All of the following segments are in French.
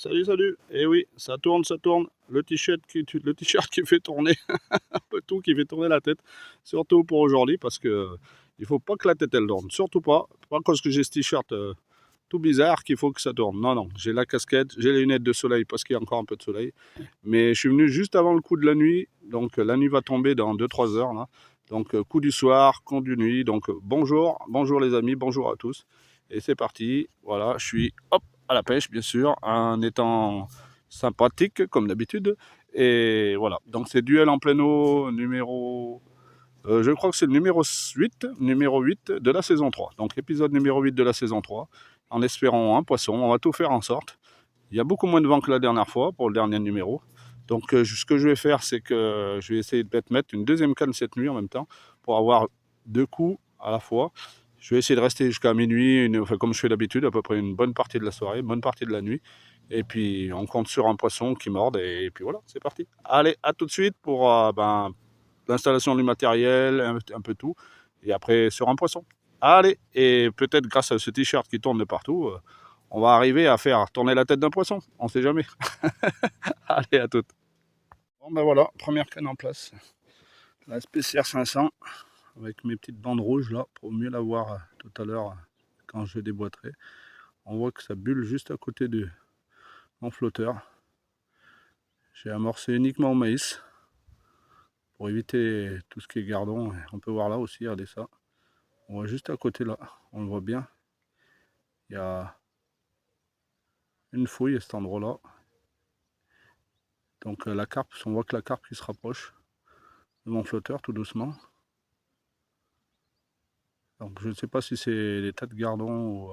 salut, salut. Eh oui, ça tourne, ça tourne. Le t-shirt qui fait tourner, un peu tout, qui fait tourner la tête. Surtout pour aujourd'hui, parce que il faut pas que la tête elle tourne. Surtout pas. Pas parce que j'ai ce t-shirt tout bizarre qu'il faut que ça tourne. Non, non. J'ai la casquette, j'ai les lunettes de soleil parce qu'il y a encore un peu de soleil. Mais je suis venu juste avant le coup de la nuit. Donc la nuit va tomber dans 2-3 heures là. Donc coup du soir, coup du nuit. Donc bonjour, bonjour les amis, bonjour à tous. Et c'est parti. Voilà, je suis hop à la pêche, bien sûr, en étant sympathique, comme d'habitude. Et voilà, donc c'est duel en plein eau numéro... je crois que c'est le numéro 8 de la saison 3. Donc épisode numéro 8 de la saison 3, en espérant un poisson. On va tout faire en sorte. Il y a beaucoup moins de vent que la dernière fois pour le dernier numéro. Donc ce que je vais faire, c'est que je vais essayer de mettre une deuxième canne cette nuit en même temps, pour avoir deux coups à la fois. Je vais essayer de rester jusqu'à minuit, enfin, comme je fais d'habitude, à peu près une bonne partie de la soirée, une bonne partie de la nuit. Et puis on compte sur un poisson qui morde, et puis voilà, c'est parti. Allez, à tout de suite pour l'installation du matériel, un peu tout. Et après sur un poisson. Allez, et peut-être grâce à ce t-shirt qui tourne de partout, on va arriver à faire tourner la tête d'un poisson. On sait jamais. Allez, à toutes. Bon ben voilà, première canne en place. La SPCR 500 avec mes petites bandes rouges là pour mieux la voir tout à l'heure quand je déboîterai. On voit que ça bulle juste à côté de mon flotteur. J'ai amorcé uniquement au maïs pour éviter tout ce qui est gardon. On peut voir là aussi, regardez ça. On voit juste à côté là, on le voit bien. Il y a une fouille à cet endroit là. Donc la carpe, on voit que la carpe qui se rapproche de mon flotteur tout doucement. Donc je ne sais pas si c'est des tas de gardons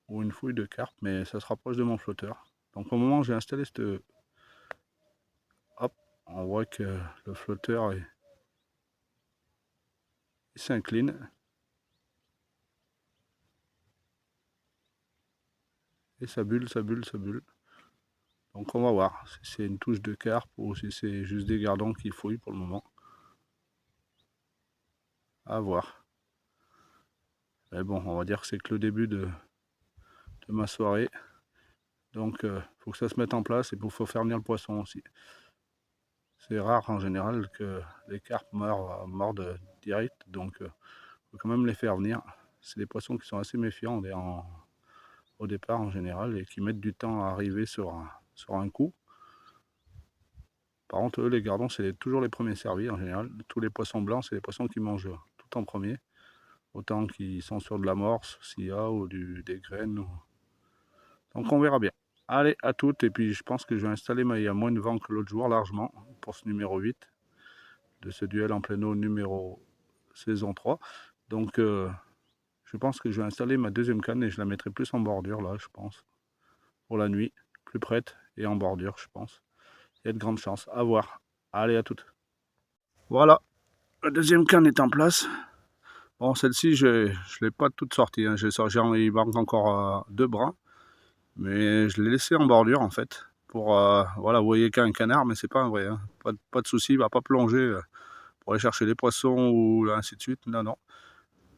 ou une fouille de carpe, mais ça se rapproche de mon flotteur. Donc au moment où j'ai installé cette... Hop, on voit que le flotteur il s'incline. Et ça bulle, ça bulle, ça bulle. Donc on va voir si c'est une touche de carpe ou si c'est juste des gardons qui fouillent pour le moment. À voir. Mais bon, on va dire que c'est que le début de ma soirée. Donc il faut que ça se mette en place et il faut faire venir le poisson aussi. C'est rare en général que les carpes mordent direct, donc il faut quand même les faire venir. C'est des poissons qui sont assez méfiants au départ en général et qui mettent du temps à arriver sur un coup. Par contre, eux, les gardons, c'est toujours les premiers servis en général. Tous les poissons blancs, c'est les poissons qui mangent tout en premier. Autant qu'ils sont sur de l'amorce, s'il y a, ou des graines. Donc on verra bien. Allez, à toutes. Et puis je pense que je vais installer, mais il y a moins de vent que l'autre jour, largement, pour ce numéro 8 de ce duel en plein eau numéro saison 3. Donc je pense que je vais installer ma deuxième canne et je la mettrai plus en bordure, là, je pense. Pour la nuit, plus prête et en bordure, je pense. Il y a de grandes chances. À voir. Allez, à toutes. Voilà, la deuxième canne est en place. Bon, celle-ci, je ne l'ai pas toute sortie. Hein. Il manque encore deux bras. Mais je l'ai laissé en bordure, en fait. Pour, voilà, vous voyez qu'un canard, mais c'est pas un vrai. Hein. Pas de souci, il va pas plonger pour aller chercher les poissons ou ainsi de suite. Non, non.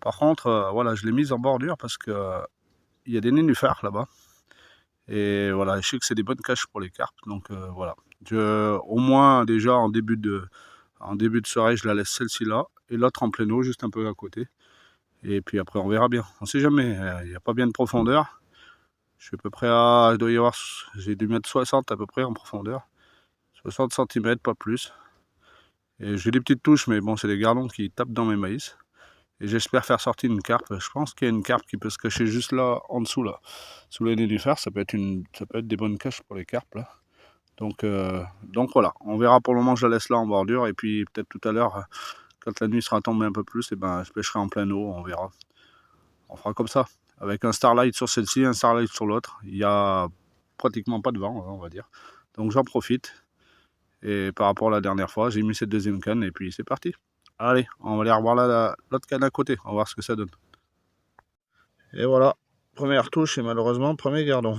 Par contre, voilà, je l'ai mise en bordure parce que il y a des nénuphars là-bas. Et voilà, je sais que c'est des bonnes caches pour les carpes. Donc voilà. Au moins, déjà, en début de soirée, je la laisse celle-ci là. Et l'autre en plein eau, juste un peu à côté. Et puis après, on verra bien. On sait jamais. Il n'y a pas bien de profondeur. Je suis à peu près à... J'ai dû mettre 60 à peu près en profondeur. 60 cm, pas plus. Et j'ai des petites touches, mais bon, c'est des gardons qui tapent dans mes maïs. Et j'espère faire sortir une carpe. Je pense qu'il y a une carpe qui peut se cacher juste là, en dessous, là. Sous les nénuphars, ça peut être des bonnes caches pour les carpes, là. Donc voilà, on verra. Pour le moment, je la laisse là en bordure. Et puis peut-être tout à l'heure, quand la nuit sera tombée un peu plus, et ben, je pêcherai en plein eau, on verra. On fera comme ça. Avec un starlight sur celle-ci, un starlight sur l'autre. Il n'y a pratiquement pas de vent, on va dire. Donc j'en profite. Et par rapport à la dernière fois, j'ai mis cette deuxième canne et puis c'est parti. Allez, on va aller revoir l'autre canne à côté. On va voir ce que ça donne. Et voilà, première touche et malheureusement, premier gardon.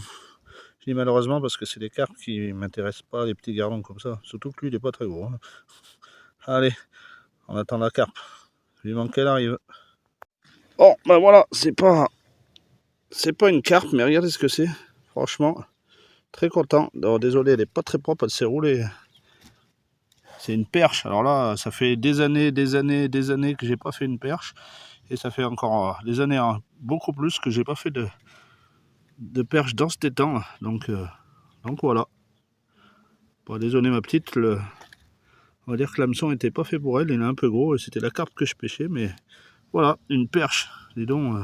Je dis malheureusement parce que c'est des carpes qui m'intéressent pas, les petits gardons comme ça. Surtout que lui, il n'est pas très gros. Hein. Allez, on attend la carpe. Je lui manque qu'elle arrive. Bon, ben voilà, c'est pas une carpe, mais regardez ce que c'est. Franchement, Très content. Alors, désolé, elle n'est pas très propre, elle s'est roulée. C'est une perche. Alors là, ça fait des années que j'ai pas fait une perche. Et ça fait encore des années, beaucoup plus, que j'ai pas fait de perche dans cet étang. Donc voilà. Bon, désolé ma petite, on va dire que l'hameçon n'était pas fait pour elle, il est un peu gros et c'était la carpe que je pêchais, mais voilà, une perche. Dis donc,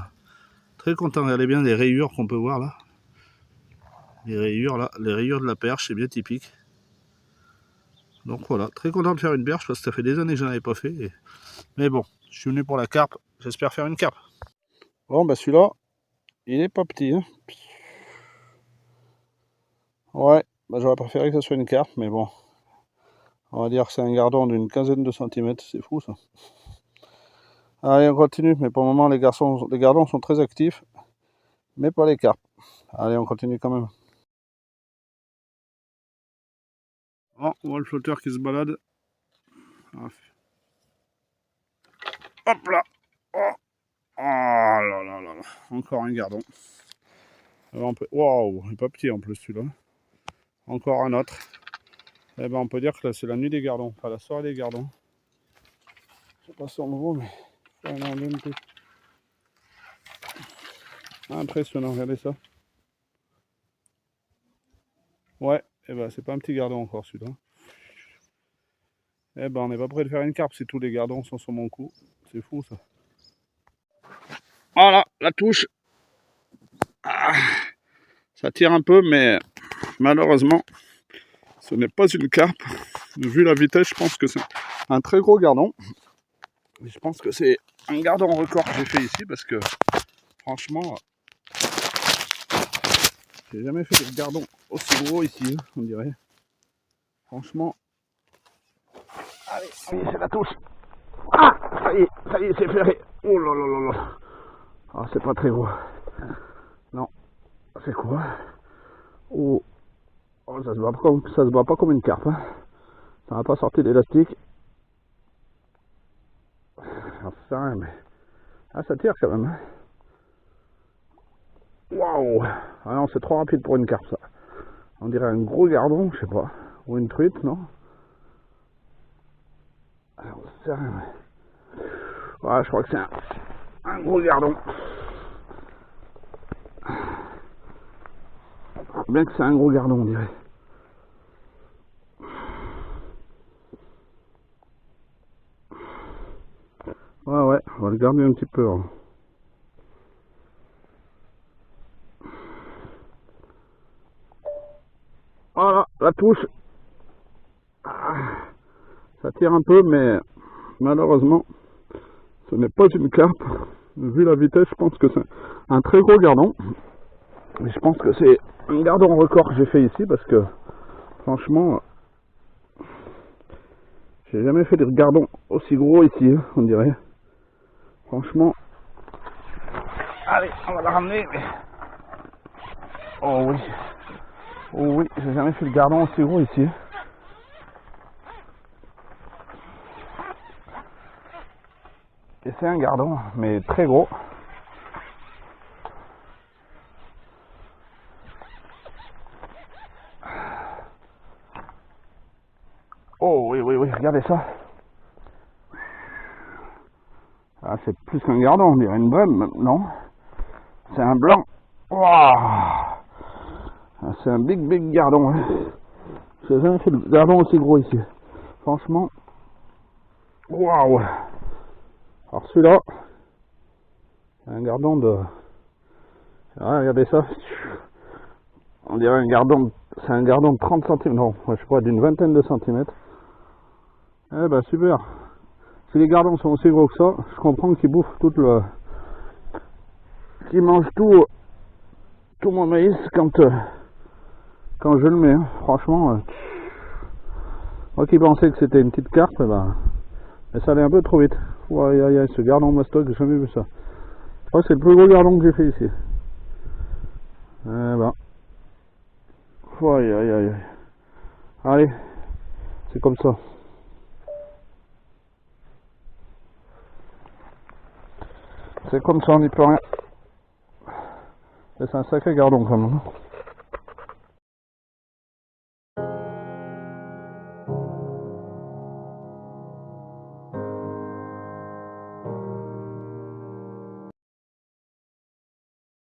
très content. Regardez bien les rayures qu'on peut voir là. Les rayures là, les rayures de la perche, c'est bien typique. Donc voilà, très content de faire une perche parce que ça fait des années que je n'en avais pas fait. Mais bon, je suis venu pour la carpe, j'espère faire une carpe. Bon, bah celui-là, il est pas petit. Hein. Ouais, bah j'aurais préféré que ce soit une carpe, mais bon. On va dire que c'est un gardon d'une quinzaine de centimètres, c'est fou ça. Allez, on continue, mais pour le moment, les gardons sont très actifs, mais pas les carpes. Allez, on continue quand même. Oh, on voit le flotteur qui se balade. Hop là. Oh, oh là là là là. Encore un gardon. Waouh, il n'est pas petit en plus celui-là. Encore un autre. Eh ben on peut dire que là c'est la nuit des gardons, enfin la soirée des gardons. Je sais pas si on le voit, mais impressionnant, regardez ça. Ouais, et ben c'est pas un petit gardon encore celui-là. Eh ben on n'est pas prêt de faire une carpe si tous les gardons sont sur mon cou. C'est fou ça. Voilà, la touche. Ah, ça tire un peu, mais malheureusement, ce n'est pas une carpe. Vu la vitesse, je pense que c'est un très gros gardon. Et je pense que c'est un gardon record que j'ai fait ici parce que franchement, j'ai jamais fait de gardon aussi gros ici, on dirait. Franchement. Allez, c'est la touche. Ah, ça y est, c'est ferré. Oh là là là là. Ah, c'est pas très gros. Non, c'est quoi? Oh, oh ça se voit pas comme une carpe. Hein. Ça n'a pas sorti d'élastique. Enfin, mais... Ah, ça tire quand même. Waouh! Ah non, c'est trop rapide pour une carpe, ça. On dirait un gros gardon, je sais pas. Ou une truite, non? Alors, ça... Ouais, je crois que c'est un gros gardon. Bien que c'est un gros gardon, on dirait. Ouais, on va le garder un petit peu. Hein. Voilà, la touche. Ah, ça tire un peu, mais malheureusement, ce n'est pas une carpe. Vu la vitesse, je pense que c'est un très gros gardon. Mais je pense que c'est un gardon record que j'ai fait ici parce que, franchement, j'ai jamais fait de gardons aussi gros ici, on dirait. Franchement. Allez, on va la ramener. Oh oui. Oh oui, j'ai jamais fait de gardon aussi gros ici. Et c'est un gardon, mais très gros. Oh oui, regardez ça. Ah, c'est plus qu'un gardon, on dirait une brème, non? C'est un blanc. Wow. Ah, c'est un big gardon. Hein. J'ai jamais fait de gardon aussi gros ici. Franchement. Waouh. Alors celui-là, c'est un gardon de... Ah, regardez ça. On dirait un gardon... C'est un gardon de 30 cm. Non, je sais pas, d'une vingtaine de centimètres. Eh ben super. Si les gardons sont aussi gros que ça, je comprends qu'ils bouffent tout le... Qu'ils mangent tout mon maïs quand je le mets. Hein. Franchement, moi qui pensais que c'était une petite carpe, ben, mais ça allait un peu trop vite. Aïe, ce gardon mastoc, j'ai jamais vu ça. Je crois que c'est le plus gros gardon que j'ai fait ici. Eh ben. Aïe. Allez, c'est comme ça. C'est comme ça, on n'y peut rien. C'est un sacré gardon quand même.